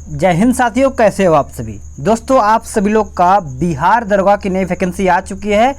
जय हिंद साथियों, कैसे हो आप सभी। दोस्तों, आप सभी लोग का बिहार दरोगा की नई वैकेंसी आ चुकी है,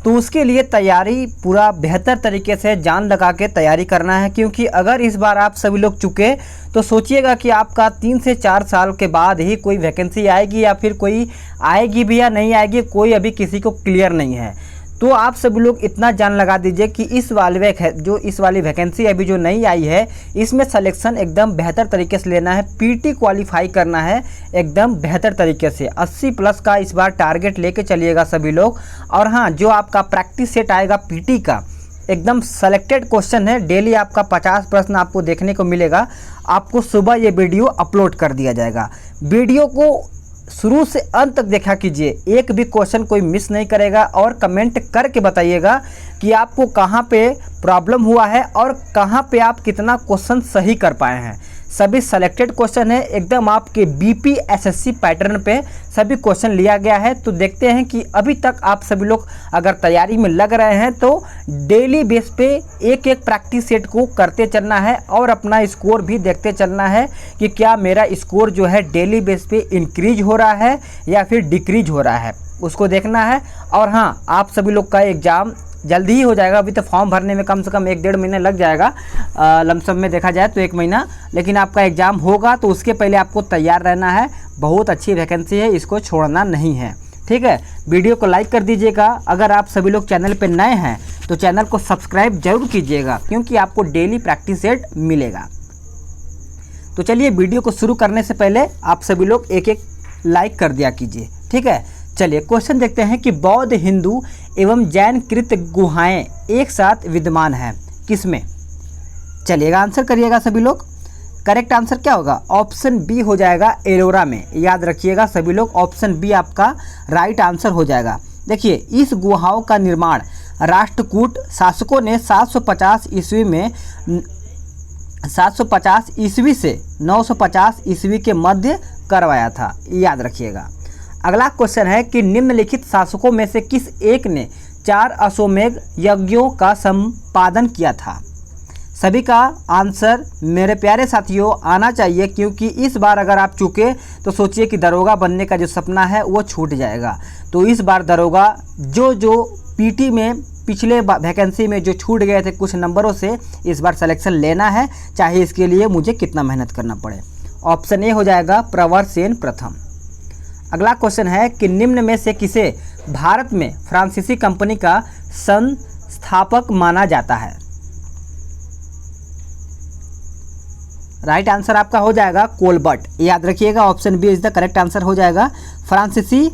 तो उसके लिए तैयारी पूरा बेहतर तरीके से जान लगा के तैयारी करना है। क्योंकि अगर इस बार आप सभी लोग चुके तो सोचिएगा कि आपका 3 से 4 साल के बाद ही कोई वैकेंसी आएगी, या फिर कोई आएगी भी या नहीं आएगी, कोई अभी किसी को क्लियर नहीं है। तो आप सभी लोग इतना जान लगा दीजिए कि इस वाली वैकेंसी अभी जो नई आई है, इसमें सिलेक्शन एकदम बेहतर तरीके से लेना है। पीटी क्वालिफाई करना है एकदम बेहतर तरीके से। 80 प्लस का इस बार टारगेट लेके चलिएगा सभी लोग। और हाँ, जो आपका प्रैक्टिस सेट आएगा पीटी का, एकदम सेलेक्टेड क्वेश्चन है। डेली आपका 50 प्रश्न आपको देखने को मिलेगा। आपको सुबह ये वीडियो अपलोड कर दिया जाएगा। वीडियो को शुरू से अंत तक देखा कीजिए, एक भी क्वेश्चन कोई मिस नहीं करेगा। और कमेंट करके बताइएगा कि आपको कहाँ पे प्रॉब्लम हुआ है और कहाँ पे आप कितना क्वेश्चन सही कर पाए हैं। सभी सेलेक्टेड क्वेश्चन है, एकदम आपके बीपीएसएससी पैटर्न पे सभी क्वेश्चन लिया गया है। तो देखते हैं कि अभी तक आप सभी लोग अगर तैयारी में लग रहे हैं तो डेली बेस पे एक एक प्रैक्टिस सेट को करते चलना है और अपना स्कोर भी देखते चलना है कि क्या मेरा स्कोर जो है डेली बेस पे इंक्रीज हो रहा है या फिर डिक्रीज हो रहा है, उसको देखना है। और हाँ, आप सभी लोग का एग्ज़ाम जल्दी ही हो जाएगा। अभी तो फॉर्म भरने में कम से कम 1-1.5 महीने लग जाएगा, लमसम में देखा जाए तो 1 महीना। लेकिन आपका एग्ज़ाम होगा तो उसके पहले आपको तैयार रहना है। बहुत अच्छी वैकेंसी है, इसको छोड़ना नहीं है, ठीक है। वीडियो को लाइक कर दीजिएगा। अगर आप सभी लोग चैनल पर नए हैं तो चैनल को सब्सक्राइब जरूर कीजिएगा, क्योंकि आपको डेली प्रैक्टिस सेट मिलेगा। तो चलिए, वीडियो को शुरू करने से पहले आप सभी लोग एक एक लाइक कर दिया कीजिए, ठीक है। चलिए क्वेश्चन देखते हैं कि बौद्ध, हिंदू एवं जैन कृत गुहाएं एक साथ विद्यमान हैं किसमें। चलिएगा, आंसर करिएगा सभी लोग। करेक्ट आंसर क्या होगा? ऑप्शन बी हो जाएगा, एलोरा में। याद रखिएगा सभी लोग, ऑप्शन बी आपका राइट आंसर हो जाएगा। देखिए, इस गुहाओं का निर्माण राष्ट्रकूट शासकों ने 750 ईस्वी से 950 ईस्वी के मध्य करवाया था। याद रखिएगा। अगला क्वेश्चन है कि निम्नलिखित शासकों में से किस एक ने 4 अश्वमेध यज्ञों का संपादन किया था। सभी का आंसर मेरे प्यारे साथियों आना चाहिए, क्योंकि इस बार अगर आप चुके तो सोचिए कि दरोगा बनने का जो सपना है वो छूट जाएगा। तो इस बार दरोगा जो पीटी में पिछले वैकेंसी में जो छूट गए थे कुछ नंबरों से, इस बार सिलेक्शन लेना है, चाहे इसके लिए मुझे कितना मेहनत करना पड़े। ऑप्शन ए हो जाएगा, प्रवर सेन प्रथम। अगला क्वेश्चन है कि निम्न में से किसे भारत में फ्रांसीसी कंपनी का संस्थापक माना जाता है। राइट आंसर आपका हो जाएगा कोलबर्ट। याद रखिएगा, option B is the correct answer हो जाएगा। फ्रांसीसी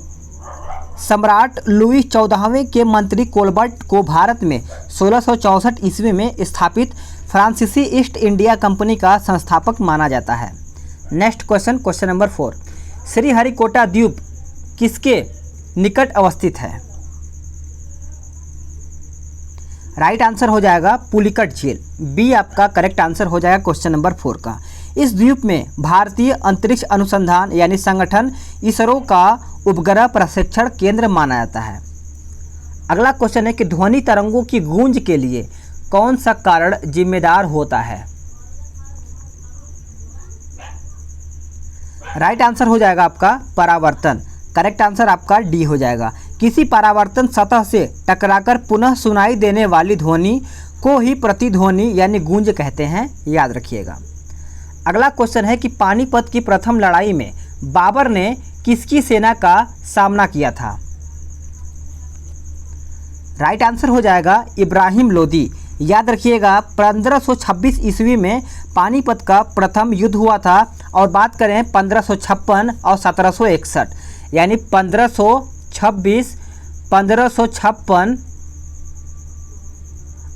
सम्राट लुई 14वें के मंत्री कोलबर्ट को भारत में 1664 ईस्वी में स्थापित फ्रांसीसी ईस्ट इंडिया कंपनी का संस्थापक माना जाता है। Next question, question number 4। Sriharikota द्वीप किसके निकट अवस्थित है। राइट आंसर हो जाएगा पुलिकट झील। बी आपका करेक्ट आंसर हो जाएगा क्वेश्चन नंबर 4 का। इस द्वीप में भारतीय अंतरिक्ष अनुसंधान यानी संगठन इसरो का उपग्रह प्रशिक्षण केंद्र माना जाता है। अगला क्वेश्चन है कि ध्वनि तरंगों की गूंज के लिए कौन सा कारण जिम्मेदार होता है। राइट आंसर हो जाएगा आपका परावर्तन। करेक्ट आंसर आपका डी हो जाएगा। किसी परावर्तन सतह से टकराकर पुनः सुनाई देने वाली ध्वनि को ही प्रतिध्वनि यानी गूंज कहते हैं। याद रखिएगा। अगला क्वेश्चन है कि पानीपत की प्रथम लड़ाई में बाबर ने किसकी सेना का सामना किया था। राइट आंसर हो जाएगा इब्राहिम लोदी। याद रखिएगा, 1526 ईस्वी में पानीपत का प्रथम युद्ध हुआ था। और बात करें 1556 और 1761, यानी 1526, 1556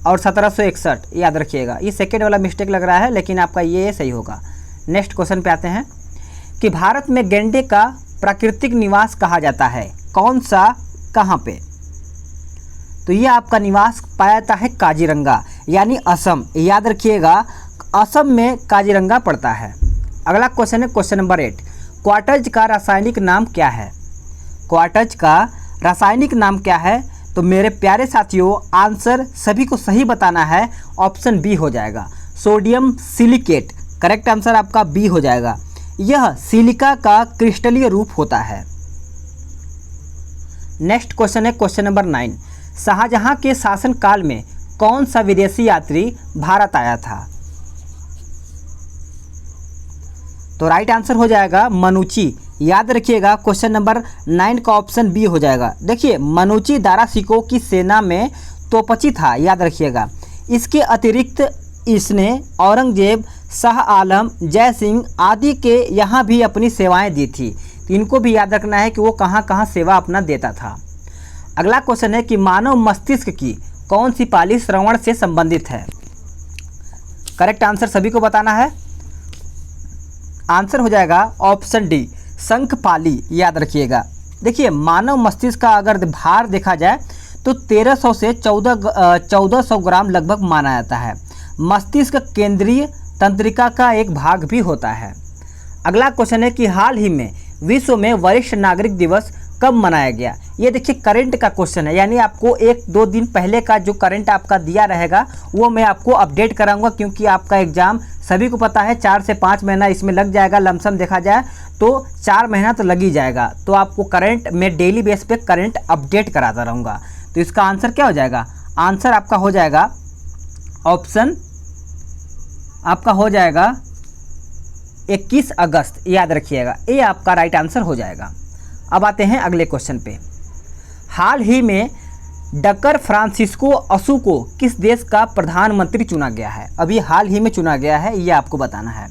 और 1761। याद रखिएगा, ये सेकेंड वाला मिस्टेक लग रहा है, लेकिन आपका ये सही होगा। नेक्स्ट क्वेश्चन पे आते हैं कि भारत में गैंडे का प्राकृतिक निवास कहा जाता है, कौन सा, कहाँ पे। तो ये आपका निवास पाया जाता है काजीरंगा यानी असम। याद रखिएगा, असम में काजीरंगा पड़ता है। अगला क्वेश्चन है क्वेश्चन नंबर 8। क्वार्टज का रासायनिक नाम क्या है। क्वार्टज का रासायनिक नाम क्या है। तो मेरे प्यारे साथियों, आंसर सभी को सही बताना है। ऑप्शन बी हो जाएगा, सोडियम सिलिकेट। करेक्ट आंसर आपका बी हो जाएगा। यह सिलिका का क्रिस्टलीय रूप होता है। नेक्स्ट क्वेश्चन है क्वेश्चन नंबर 9। शाहजहां के शासनकाल में कौन सा विदेशी यात्री भारत आया था? तो राइट आंसर हो जाएगा मनुची। याद रखिएगा क्वेश्चन नंबर 9 का ऑप्शन बी हो जाएगा। देखिए मनुची दारा सिकों की सेना में तोपची था, याद रखिएगा। इसके अतिरिक्त इसने औरंगजेब, शाह आलम, जय सिंह आदि के यहाँ भी अपनी सेवाएं दी थी। तो इनको भी याद रखना है कि वो कहाँ कहाँ सेवा अपना देता था। अगला क्वेश्चन है कि मानव मस्तिष्क की कौन सी पाली श्रवण से संबंधित है? करेक्ट आंसर सभी को बताना है। आंसर हो जाएगा ऑप्शन डी, शंखपाली। याद रखिएगा। देखिए मानव मस्तिष्क का अगर भार देखा जाए तो 1300 से 1400 ग्राम लगभग माना जाता है। मस्तिष्क केंद्रीय तंत्रिका का एक भाग भी होता है। अगला क्वेश्चन है कि हाल ही में विश्व में वरिष्ठ नागरिक दिवस कब मनाया गया? ये देखिए करंट का क्वेश्चन है, यानी आपको 1-2 दिन पहले का जो करंट आपका दिया रहेगा वो मैं आपको अपडेट कराऊंगा, क्योंकि आपका एग्जाम सभी को पता है 4 से 5 महीना इसमें लग जाएगा। लमसम देखा जाए तो 4 महीना तो लग ही जाएगा। तो आपको करंट मैं डेली बेस पे करंट अपडेट कराता रहूँगा। तो इसका आंसर क्या हो जाएगा? आंसर आपका हो जाएगा ऑप्शन आपका हो जाएगा 21 अगस्त। याद रखिएगा, ये आपका राइट आंसर हो जाएगा। अब आते हैं अगले क्वेश्चन पे। हाल ही में डकर फ्रांसिस्को असू को किस देश का प्रधानमंत्री चुना गया है? अभी हाल ही में चुना गया है, ये आपको बताना है।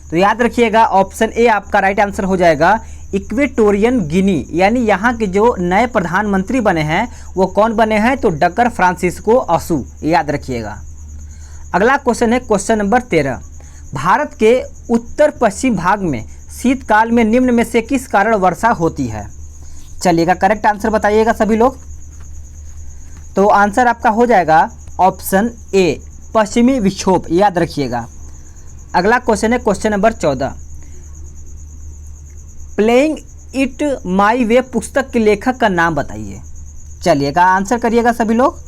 तो याद रखिएगा ऑप्शन ए आपका राइट आंसर हो जाएगा इक्वेटोरियन गिनी। यानी यहाँ के जो नए प्रधानमंत्री बने हैं वो कौन बने हैं? तो डकर फ्रांसिस्को असू। याद रखिएगा। अगला क्वेश्चन है क्वेश्चन नंबर 13। भारत के उत्तर पश्चिम भाग में शीतकाल में निम्न में से किस कारण वर्षा होती है? चलिएगा करेक्ट आंसर बताइएगा सभी लोग। तो आंसर आपका हो जाएगा ऑप्शन ए, पश्चिमी विक्षोभ। याद रखिएगा। अगला क्वेश्चन है question number 14। Playing it my way पुस्तक के लेखक का नाम बताइए। चलिएगा आंसर करिएगा सभी लोग।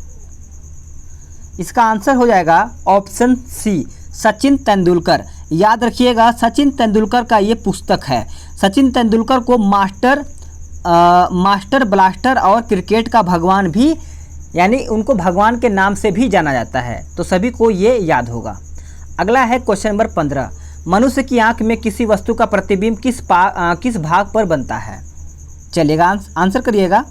इसका आंसर हो जाएगा ऑप्शन सी, सचिन तेंदुलकर। याद रखिएगा सचिन तेंदुलकर का ये पुस्तक है। सचिन तेंदुलकर को मास्टर ब्लास्टर और क्रिकेट का भगवान भी, यानी उनको भगवान के नाम से भी जाना जाता है। तो सभी को ये याद होगा। अगला है क्वेश्चन नंबर 15। मनुष्य की आंख में किसी वस्तु का प्रतिबिंब किस भाग पर बनता है? चलिएगा आंसर करिएगा।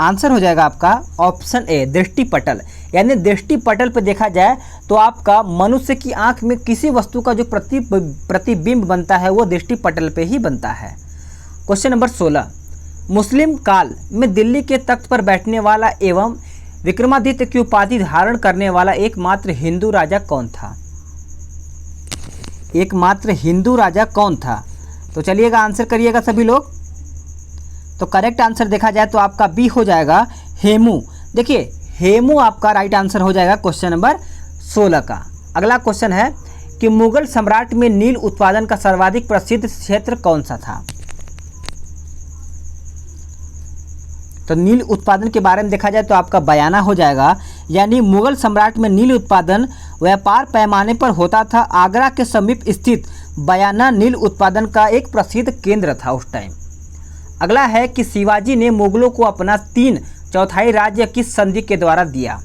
आंसर हो जाएगा आपका ऑप्शन ए, दृष्टिपटल। यानी दृष्टिपटल पर देखा जाए तो आपका मनुष्य की आंख में किसी वस्तु का जो प्रतिबिंब बनता है वो दृष्टिपटल पे ही बनता है। Question number 16। मुस्लिम काल में दिल्ली के तख्त पर बैठने वाला एवं विक्रमादित्य की उपाधि धारण करने वाला एकमात्र हिंदू राजा कौन था? एकमात्र हिंदू राजा कौन था? तो चलिएगा आंसर करिएगा सभी लोग। तो करेक्ट आंसर देखा जाए तो आपका बी हो जाएगा हेमू। देखिए हेमू आपका राइट आंसर हो जाएगा क्वेश्चन नंबर 16 का। अगला क्वेश्चन है कि मुगल सम्राट में नील उत्पादन का सर्वाधिक प्रसिद्ध क्षेत्र कौन सा था? तो नील उत्पादन के बारे में देखा जाए तो आपका बयाना हो जाएगा। यानी मुगल सम्राट में नील उत्पादन व्यापार पैमाने पर होता था। आगरा के समीप स्थित बयाना नील उत्पादन का एक प्रसिद्ध केंद्र था उस टाइम। अगला है कि शिवाजी ने मुगलों को अपना 3/4 राज्य किस संधि के द्वारा दिया?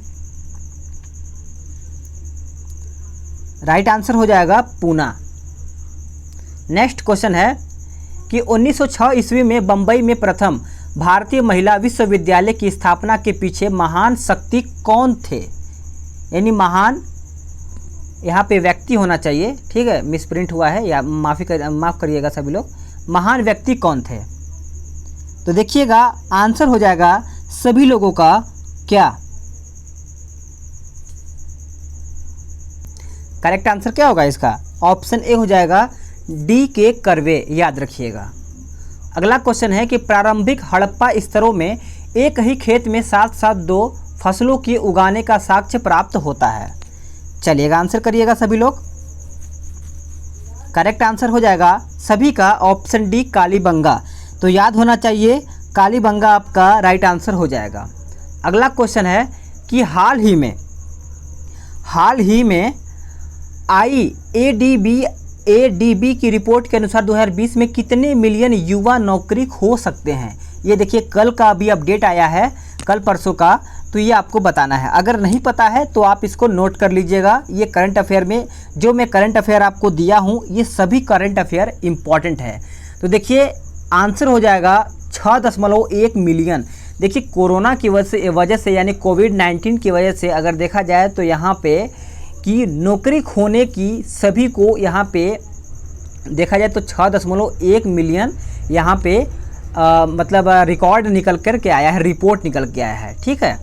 राइट आंसर हो जाएगा पूना। नेक्स्ट क्वेश्चन है कि 1906 ईस्वी में बंबई में प्रथम भारतीय महिला विश्वविद्यालय की स्थापना के पीछे महान शक्ति कौन थे? यानी महान यहाँ पे व्यक्ति होना चाहिए, ठीक है, मिसप्रिंट हुआ है या माफ़ करिएगा सभी लोग। महान व्यक्ति कौन थे? तो देखिएगा आंसर हो जाएगा सभी लोगों का क्या? करेक्ट आंसर क्या होगा इसका? ऑप्शन ए हो जाएगा डी के कर्वे। याद रखिएगा। अगला क्वेश्चन है कि प्रारंभिक हड़प्पा स्तरों में एक ही खेत में साथ साथ 2 फसलों की उगाने का साक्ष्य प्राप्त होता है। चलिएगा आंसर करिएगा सभी लोग। करेक्ट आंसर हो जाएगा सभी का ऑप्शन डी, कालीबंगा। तो याद होना चाहिए कालीबंगा आपका राइट आंसर हो जाएगा। अगला क्वेश्चन है कि हाल ही में हाल ही में एडीबी की रिपोर्ट के अनुसार 2020 में कितने मिलियन युवा नौकरी खो सकते हैं। ये देखिए कल का अभी अपडेट आया है, कल परसों का, तो ये आपको बताना है। अगर नहीं पता है तो आप इसको नोट कर लीजिएगा। ये करंट अफेयर में जो मैं करंट अफेयर आपको दिया हूँ, ये सभी करंट अफेयर इम्पॉर्टेंट है। तो देखिए आंसर हो जाएगा 6.1 मिलियन। देखिए कोरोना की वजह से यानी कोविड-19 की वजह से अगर देखा जाए तो यहाँ पे कि नौकरी खोने की सभी को यहाँ पे देखा जाए तो 6.1 मिलियन यहाँ पे मतलब रिकॉर्ड निकल कर के आया है, रिपोर्ट निकल के आया है। ठीक है,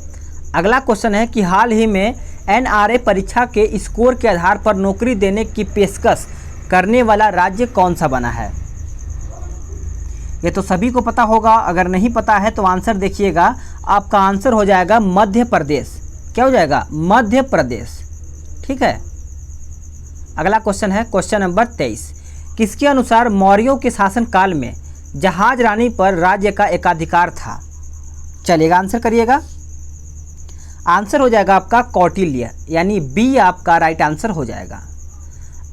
अगला क्वेश्चन है कि हाल ही में एनआरए परीक्षा के स्कोर के आधार पर नौकरी देने की पेशकश करने वाला राज्य कौन सा बना है। ये तो सभी को पता होगा, अगर नहीं पता है तो आंसर देखिएगा, आपका आंसर हो जाएगा मध्य प्रदेश। क्या हो जाएगा? मध्य प्रदेश। ठीक है, अगला क्वेश्चन है क्वेश्चन नंबर 23। किसके अनुसार मौर्यों के शासनकाल में जहाज रानी पर राज्य का एकाधिकार था। चलिएगा आंसर करिएगा। आंसर हो जाएगा आपका कौटिल्य, यानी बी आपका राइट आंसर हो जाएगा।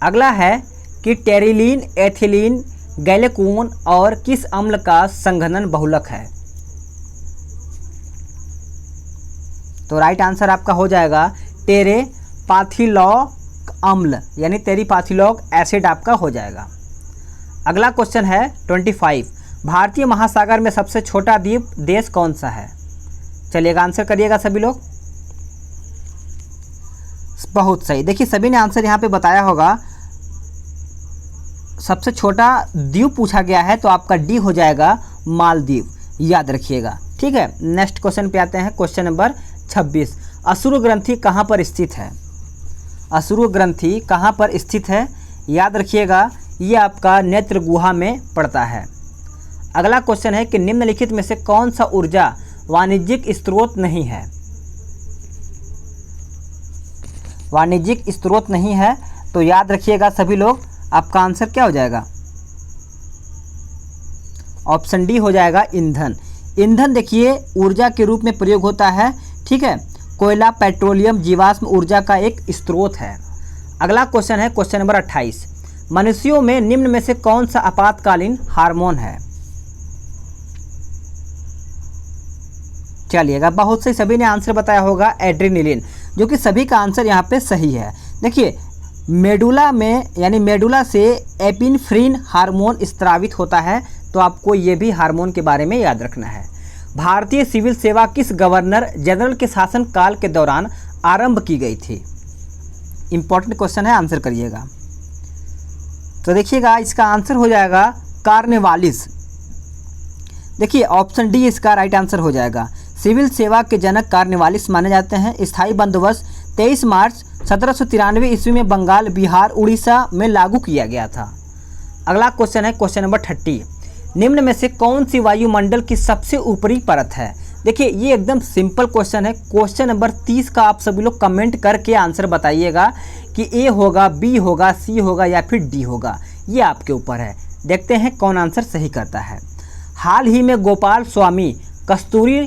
अगला है कि टेरिलीन, एथिलीन, गैलेकून और किस अम्ल का संघनन बहुलक है। तो राइट आंसर आपका हो जाएगा टेरेपाथिलॉक अम्ल, यानी टेरिपाथिलॉक एसिड आपका हो जाएगा। अगला क्वेश्चन है 25। भारतीय महासागर में सबसे छोटा द्वीप देश कौन सा है। चलिएगा आंसर करिएगा सभी लोग। बहुत सही, देखिए सभी ने आंसर यहाँ पे बताया होगा। सबसे छोटा द्वीप पूछा गया है तो आपका डी हो जाएगा मालदीव, याद रखिएगा। ठीक है, नेक्स्ट क्वेश्चन पे आते हैं, क्वेश्चन नंबर 26। असुर ग्रंथि कहाँ पर स्थित है। असुर ग्रंथि कहाँ पर स्थित है, याद रखिएगा, ये आपका नेत्र गुहा में पड़ता है। अगला क्वेश्चन है कि निम्नलिखित में से कौन सा ऊर्जा वाणिज्यिक स्रोत नहीं है। वाणिज्यिक स्रोत नहीं है तो याद रखिएगा सभी लोग, आपका आंसर क्या हो जाएगा? ऑप्शन डी हो जाएगा ईंधन। ईंधन देखिए ऊर्जा के रूप में प्रयोग होता है। ठीक है, कोयला, पेट्रोलियम जीवाश्म ऊर्जा का एक स्रोत है। अगला क्वेश्चन है क्वेश्चन नंबर 28। मनुष्यों में निम्न में से कौन सा आपातकालीन हार्मोन है। चलिएगा, बहुत से सभी ने आंसर बताया होगा एड्रेनलिन, जो कि सभी का आंसर यहाँ पे सही है। देखिए मेडुला में यानी मेडुला से एपिनेफ्रिन हार्मोन स्रावित होता है, तो आपको ये भी हार्मोन के बारे में याद रखना है। भारतीय सिविल सेवा किस गवर्नर जनरल के शासनकाल के दौरान आरंभ की गई थी। इंपॉर्टेंट क्वेश्चन है, आंसर करिएगा। तो देखिएगा इसका आंसर हो जाएगा कार्नवालिस। देखिए ऑप्शन डी इसका राइट आंसर हो जाएगा। सिविल सेवा के जनक कार्नवालिस माने जाते हैं। स्थायी बंदोबस्त 23 मार्च 1793 ईस्वी में बंगाल, बिहार, उड़ीसा में लागू किया गया था। अगला क्वेश्चन है क्वेश्चन नंबर 30। निम्न में से कौन सी वायुमंडल की सबसे ऊपरी परत है। देखिए ये एकदम सिंपल क्वेश्चन है। क्वेश्चन नंबर 30 का आप सभी लोग कमेंट करके आंसर बताइएगा कि ए होगा, बी होगा, सी होगा या फिर डी होगा, ये आपके ऊपर है। देखते हैं कौन आंसर सही करता है। हाल ही में गोपाल स्वामी कस्तूरी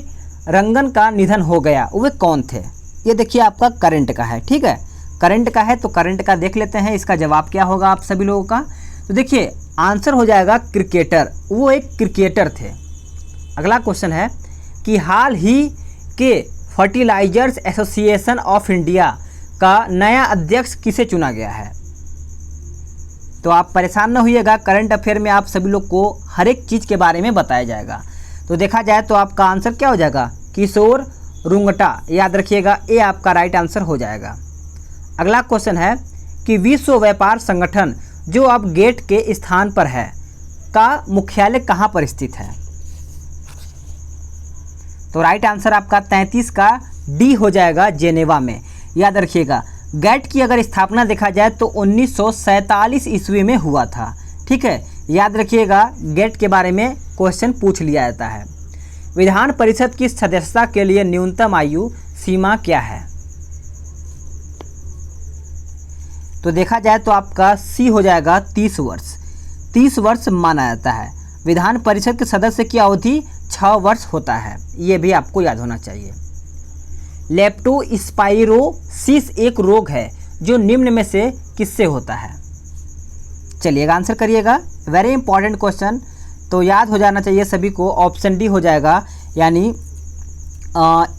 रंगन का निधन हो गया, वे कौन थे। ये देखिए आपका करंट का है। ठीक है, करंट का है तो करंट का देख लेते हैं इसका जवाब क्या होगा आप सभी लोगों का। तो देखिए आंसर हो जाएगा क्रिकेटर, वो एक क्रिकेटर थे। अगला क्वेश्चन है कि हाल ही के फर्टिलाइजर्स एसोसिएशन ऑफ इंडिया का नया अध्यक्ष किसे चुना गया है। तो आप परेशान न होइएगा, करंट अफेयर में आप सभी लोग को हर एक चीज़ के बारे में बताया जाएगा। तो देखा जाए तो आपका आंसर क्या हो जाएगा? किशोर रुंगटा, याद रखिएगा, ये आपका राइट आंसर हो जाएगा। अगला क्वेश्चन है कि विश्व व्यापार संगठन जो अब गेट के स्थान पर है का मुख्यालय कहाँ पर स्थित है। तो राइट आंसर आपका 33 का डी हो जाएगा, जेनेवा में। याद रखिएगा गेट की अगर स्थापना देखा जाए तो 1947 ईस्वी में हुआ था। ठीक है, याद रखिएगा गेट के बारे में क्वेश्चन पूछ लिया जाता है। विधान परिषद की सदस्यता के लिए न्यूनतम आयु सीमा क्या है। तो देखा जाए तो आपका सी हो जाएगा 30 वर्ष। 30 वर्ष माना जाता है। विधान परिषद के सदस्य की अवधि 6 वर्ष होता है, ये भी आपको याद होना चाहिए। लेप्टोस्पाइरोसिस एक रोग है जो निम्न में से किससे होता है? चलिएगा आंसर करिएगा। वेरी इंपॉर्टेंट क्वेश्चन, तो याद हो जाना चाहिए सभी को। ऑप्शन डी हो जाएगा, यानी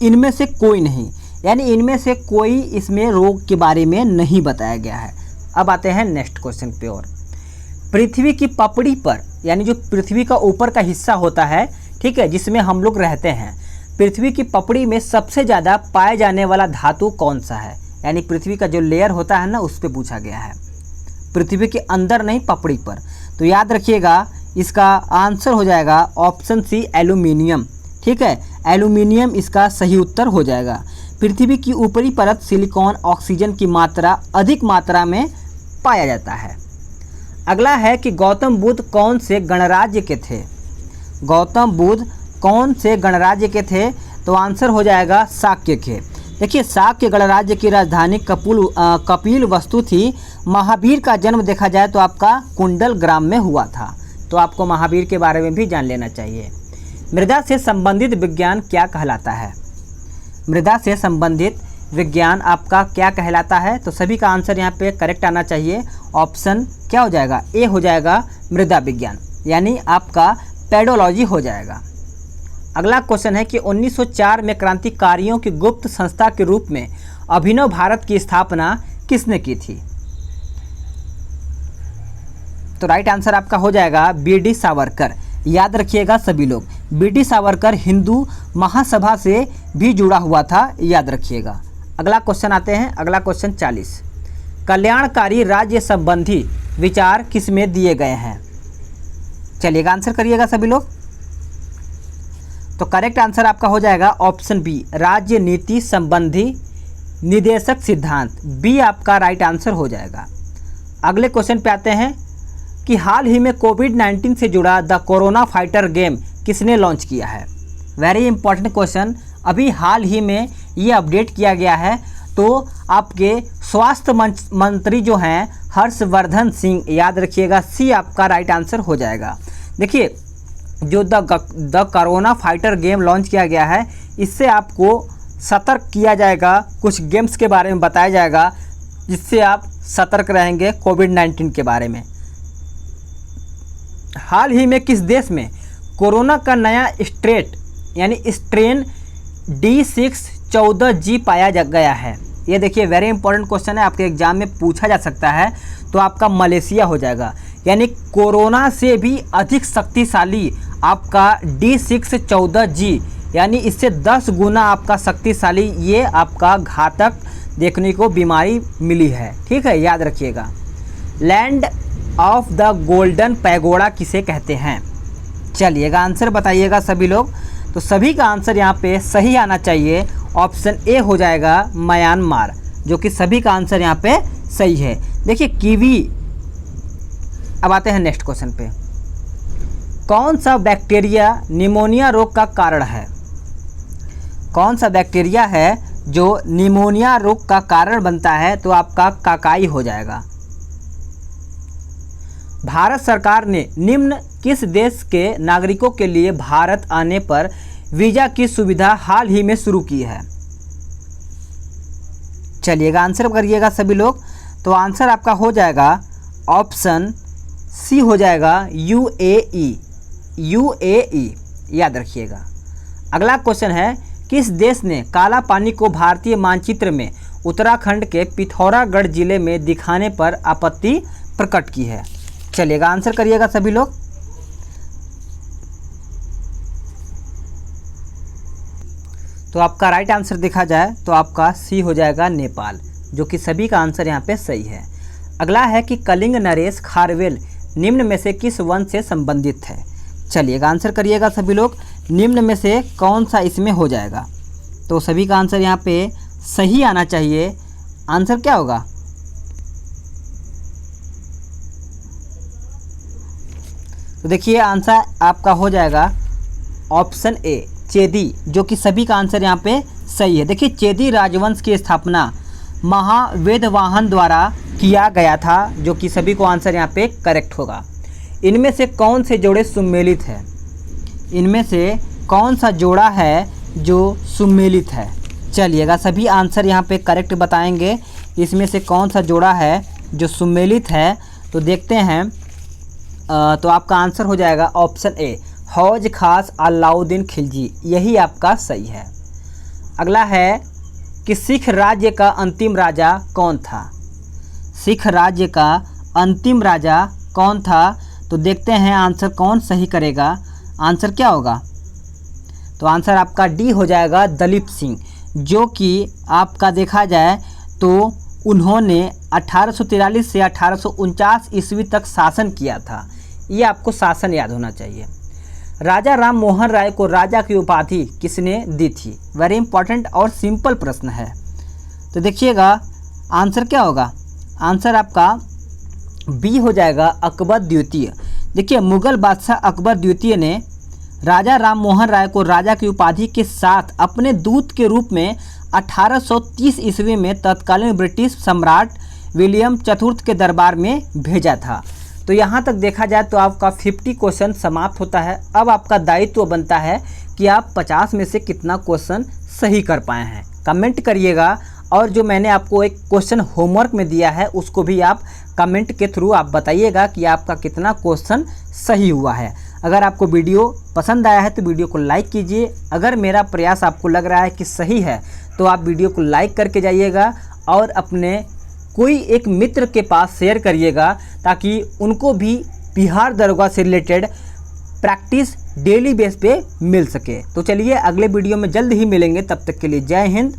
इनमें से कोई नहीं, यानी इनमें से कोई इसमें रोग के बारे में नहीं बताया गया है। अब आते हैं नेक्स्ट क्वेश्चन पे। और पृथ्वी की पपड़ी पर, यानी जो पृथ्वी का ऊपर का हिस्सा होता है, ठीक है, जिसमें हम लोग रहते हैं, पृथ्वी की पपड़ी में सबसे ज़्यादा पाए जाने वाला धातु कौन सा है? यानी पृथ्वी का जो लेयर होता है ना, उस पर पूछा गया है, पृथ्वी के अंदर नहीं, पपड़ी पर। तो याद रखिएगा, इसका आंसर हो जाएगा ऑप्शन सी, एल्यूमिनियम। ठीक है, एल्यूमिनियम इसका सही उत्तर हो जाएगा। पृथ्वी की ऊपरी परत सिलिकॉन ऑक्सीजन की मात्रा अधिक मात्रा में पाया जाता है। अगला है कि गौतम बुद्ध कौन से गणराज्य के थे? गौतम बुद्ध कौन से गणराज्य के थे? तो आंसर हो जाएगा शाक्य के। देखिए, शाक्य गणराज्य की राजधानी कपिल वस्तु थी। महावीर का जन्म देखा जाए तो आपका कुंडल ग्राम में हुआ था। तो आपको महावीर के बारे में भी जान लेना चाहिए। मृदा से संबंधित विज्ञान क्या कहलाता है? मृदा से संबंधित विज्ञान आपका क्या कहलाता है? तो सभी का आंसर यहाँ पे करेक्ट आना चाहिए। ऑप्शन क्या हो जाएगा? ए हो जाएगा, मृदा विज्ञान, यानी आपका पेडोलॉजी हो जाएगा। अगला क्वेश्चन है कि 1904 में क्रांतिकारियों की गुप्त संस्था के रूप में अभिनव भारत की स्थापना किसने की थी? तो राइट आंसर आपका हो जाएगा बी.डी. सावरकर। याद रखिएगा सभी लोग, बी.डी. सावरकर हिंदू महासभा से भी जुड़ा हुआ था, याद रखिएगा। अगला क्वेश्चन आते हैं, अगला क्वेश्चन 40। कल्याणकारी राज्य संबंधी विचार किसमें दिए गए हैं? चलिएगा आंसर करिएगा सभी लोग। तो करेक्ट आंसर आपका हो जाएगा ऑप्शन बी, राज्य नीति संबंधी निदेशक सिद्धांत। बी आपका राइट आंसर हो जाएगा। अगले क्वेश्चन पे आते हैं कि हाल ही में कोविड-19 से जुड़ा द कोरोना फाइटर गेम किसने लॉन्च किया है? वेरी इंपॉर्टेंट क्वेश्चन, अभी हाल ही में ये अपडेट किया गया है। तो आपके स्वास्थ्य मंत्री जो हैं हर्षवर्धन सिंह, याद रखिएगा, सी आपका राइट आंसर हो जाएगा। देखिए, जो the corona fighter game launch किया गया है, इससे आपको सतर्क किया जाएगा, कुछ गेम्स के बारे में बताया जाएगा जिससे आप सतर्क रहेंगे कोविड-19 के बारे में। हाल ही में किस देश में कोरोना का नया स्ट्रेन D614G पाया गया है? ये देखिए, वेरी इंपॉर्टेंट क्वेश्चन है, आपके एग्जाम में पूछा जा सकता है। तो आपका मलेशिया हो जाएगा, यानी कोरोना से भी अधिक शक्तिशाली आपका D614G, यानी इससे 10 गुना आपका शक्तिशाली ये आपका घातक देखने को बीमारी मिली है। ठीक है, याद रखिएगा। Land of the golden pagoda किसे कहते हैं? चलिएगा आंसर बताइएगा सभी लोग। तो सभी का आंसर यहाँ पे सही आना चाहिए। ऑप्शन ए हो जाएगा, म्यांमार, जो कि सभी का आंसर यहाँ पे सही है। देखिए, कीवी। अब आते हैं नेक्स्ट क्वेश्चन पे। कौन सा बैक्टीरिया निमोनिया रोग का कारण है? कौन सा बैक्टीरिया है जो निमोनिया रोग का कारण बनता है? तो आपका काकाई हो जाएगा। भारत सरकार ने निम्न किस देश के नागरिकों के लिए भारत आने पर वीज़ा की सुविधा हाल ही में शुरू की है? चलिएगा आंसर करिएगा सभी लोग। तो आंसर आपका हो जाएगा ऑप्शन सी हो जाएगा, यूएई। याद रखिएगा। अगला क्वेश्चन है, किस देश ने काला पानी को भारतीय मानचित्र में उत्तराखंड के पिथौरागढ़ जिले में दिखाने पर आपत्ति प्रकट की है? चलिएगा आंसर करिएगा सभी लोग। तो आपका राइट आंसर देखा जाए तो आपका सी हो जाएगा, नेपाल, जो कि सभी का आंसर यहाँ पे सही है। अगला है कि कलिंग नरेश खारवेल निम्न में से किस वंश से संबंधित है? चलिएगा आंसर करिएगा सभी लोग। निम्न में से कौन सा इसमें हो जाएगा? तो सभी का आंसर यहाँ पे सही आना चाहिए। आंसर क्या होगा? तो देखिए, आंसर आपका हो जाएगा ऑप्शन ए, चेदी, जो कि सभी का आंसर यहाँ पे सही है। देखिए, चेदी राजवंश की स्थापना महावेदवाहन द्वारा किया गया था, जो कि सभी को आंसर यहाँ पे करेक्ट होगा। इनमें से कौन से जोड़े सुमेलित है? इनमें से कौन सा जोड़ा है जो सुमेलित है? चलिएगा सभी आंसर यहाँ पे करेक्ट बताएंगे। इसमें से कौन सा जोड़ा है जो सुमेलित है, तो देखते हैं। तो आपका आंसर हो जाएगा ऑप्शन ए, हौज खास अलाउद्दीन खिलजी, यही आपका सही है। अगला है कि सिख राज्य का अंतिम राजा कौन था। सिख राज्य का अंतिम राजा कौन था, तो देखते हैं आंसर कौन सही करेगा। आंसर क्या होगा, तो आंसर आपका डी हो जाएगा दलीप सिंह, जो कि आपका देखा जाए तो उन्होंने 1843 से 1849 ईस्वी तक शासन किया था। ये आपको शासन याद होना चाहिए। राजा राम मोहन राय को राजा की उपाधि किसने दी थी। वेरी इंपॉर्टेंट और सिंपल प्रश्न है। तो देखिएगा आंसर क्या होगा, आंसर आपका बी हो जाएगा अकबर द्वितीय। देखिए मुगल बादशाह अकबर द्वितीय ने राजा राम मोहन राय को राजा की उपाधि के साथ अपने दूत के रूप में 1830 ईस्वी में तत्कालीन ब्रिटिश सम्राट विलियम चतुर्थ के दरबार में भेजा था। तो यहाँ तक देखा जाए तो आपका 50 क्वेश्चन समाप्त होता है। अब आपका दायित्व बनता है कि आप 50 में से कितना क्वेश्चन सही कर पाए हैं। कमेंट करिएगा, और जो मैंने आपको एक क्वेश्चन होमवर्क में दिया है उसको भी आप कमेंट के थ्रू आप बताइएगा कि आपका कितना क्वेश्चन सही हुआ है। अगर आपको वीडियो पसंद आया है तो वीडियो को लाइक कीजिए। अगर मेरा प्रयास आपको लग रहा है कि सही है तो आप वीडियो को लाइक करके जाइएगा और अपने कोई एक मित्र के पास शेयर करिएगा, ताकि उनको भी बिहार दरोगा से रिलेटेड प्रैक्टिस डेली बेस पे मिल सके। तो चलिए अगले वीडियो में जल्द ही मिलेंगे, तब तक के लिए जय हिंद,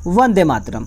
वंदे मातरम।